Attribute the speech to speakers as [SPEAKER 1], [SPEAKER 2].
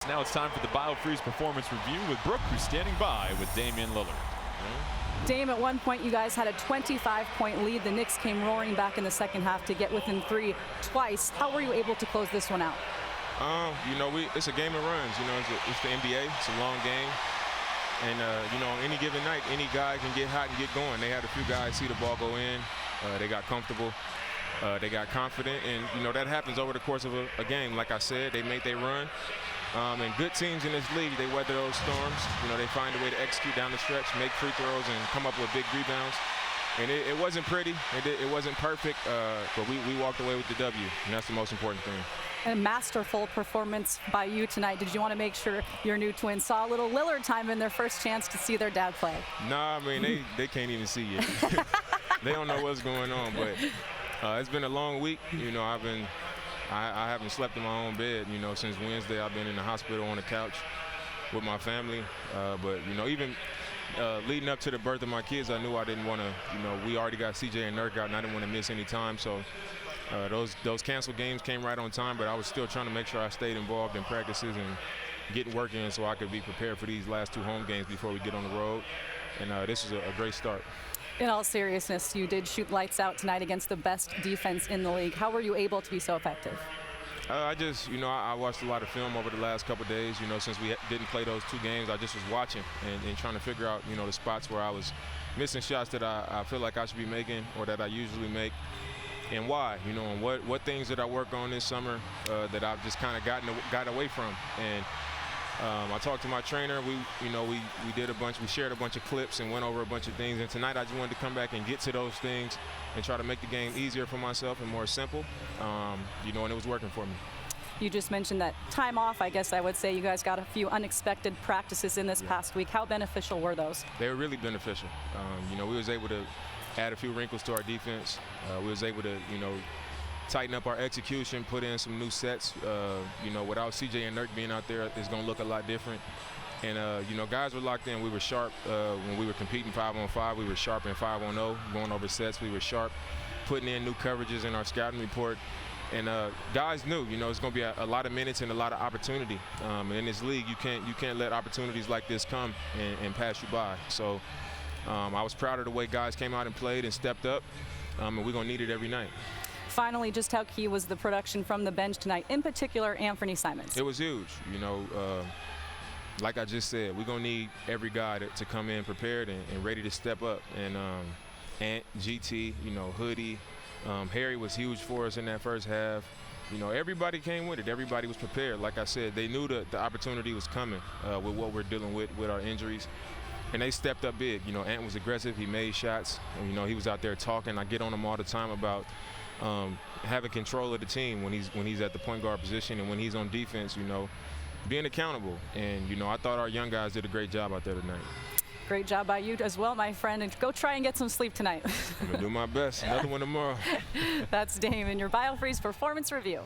[SPEAKER 1] Now it's time for the Biofreeze Performance Review with Brooke, who's standing by with Damian Lillard.
[SPEAKER 2] Dame, at one point you guys had a 25-point lead. The Knicks came roaring back in the second half to get within 3 twice. How were you able to close this one out?
[SPEAKER 3] It's a game of runs. It's the NBA. It's a long game. And, on any given night, any guy can get hot and get going. They had a few guys see the ball go in. They got comfortable. They got confident. And, that happens over the course of a game. Like I said, they made their run. And good teams in this league, they weather those storms. They find a way to execute down the stretch, make free throws, and come up with big rebounds. And it wasn't pretty. It wasn't perfect, but we walked away with the W, and that's the most important thing.
[SPEAKER 2] A masterful performance by you tonight. Did you want to make sure your new twins saw a little Lillard time in their first chance to see their dad play?
[SPEAKER 3] Nah, I mean, they can't even see it. They don't know what's going on, but it's been a long week. I haven't slept in my own bed, since Wednesday. I've been in the hospital on the couch with my family. But even leading up to the birth of my kids, I knew I didn't want to, we already got CJ and Nurk out, and I didn't want to miss any time. So those canceled games came right on time, but I was still trying to make sure I stayed involved in practices and getting work in so I could be prepared for these last 2 home games before we get on the road. And this is a great start.
[SPEAKER 2] In all seriousness, you did shoot lights out tonight against the best defense in the league. How were you able to be so effective?
[SPEAKER 3] I watched a lot of film over the last couple of days. Since we didn't play those 2 games, I just was watching and trying to figure out, the spots where I was missing shots that I feel like I should be making or that I usually make, and why. And what things that I work on this summer that I've just kind of got away from. And I talked to my trainer. We did a bunch. We shared a bunch of clips and went over a bunch of things. And tonight I just wanted to come back and get to those things and try to make the game easier for myself and more simple. And it was working for me.
[SPEAKER 2] You just mentioned that time off. I guess I would say you guys got a few unexpected practices in this past week. How beneficial were those?
[SPEAKER 3] They were really beneficial. We was able to add a few wrinkles to our defense. We was able to, tighten up our execution, put in some new sets. Without CJ and Nurk being out there, it's going to look a lot different. And, guys were locked in. We were sharp when we were competing 5-on-5. We were sharp in 5-on-0, going over sets. We were sharp, putting in new coverages in our scouting report. And guys knew, it's going to be a lot of minutes and a lot of opportunity. And in this league, you can't let opportunities like this come and pass you by. So I was proud of the way guys came out and played and stepped up. And we're going to need it every night.
[SPEAKER 2] Finally, just how key was the production from the bench tonight, in particular Anthony Simmons?
[SPEAKER 3] It was huge. Like I just said, we're going to need every guy to come in prepared and ready to step up. And Ant, GT, Hoodie, Harry was huge for us in that first half. Everybody came with it. Everybody was prepared. Like I said, they knew the opportunity was coming with what we're dealing with our injuries. And they stepped up big. Ant was aggressive. He made shots. And, he was out there talking. I get on him all the time about having control of the team when he's at the point guard position, and when he's on defense, being accountable. And, I thought our young guys did a great job out there tonight.
[SPEAKER 2] Great job by you as well, my friend. And go try and get some sleep tonight.
[SPEAKER 3] I'm going to do my best. Another one tomorrow.
[SPEAKER 2] That's Dame in your Biofreeze Performance Review.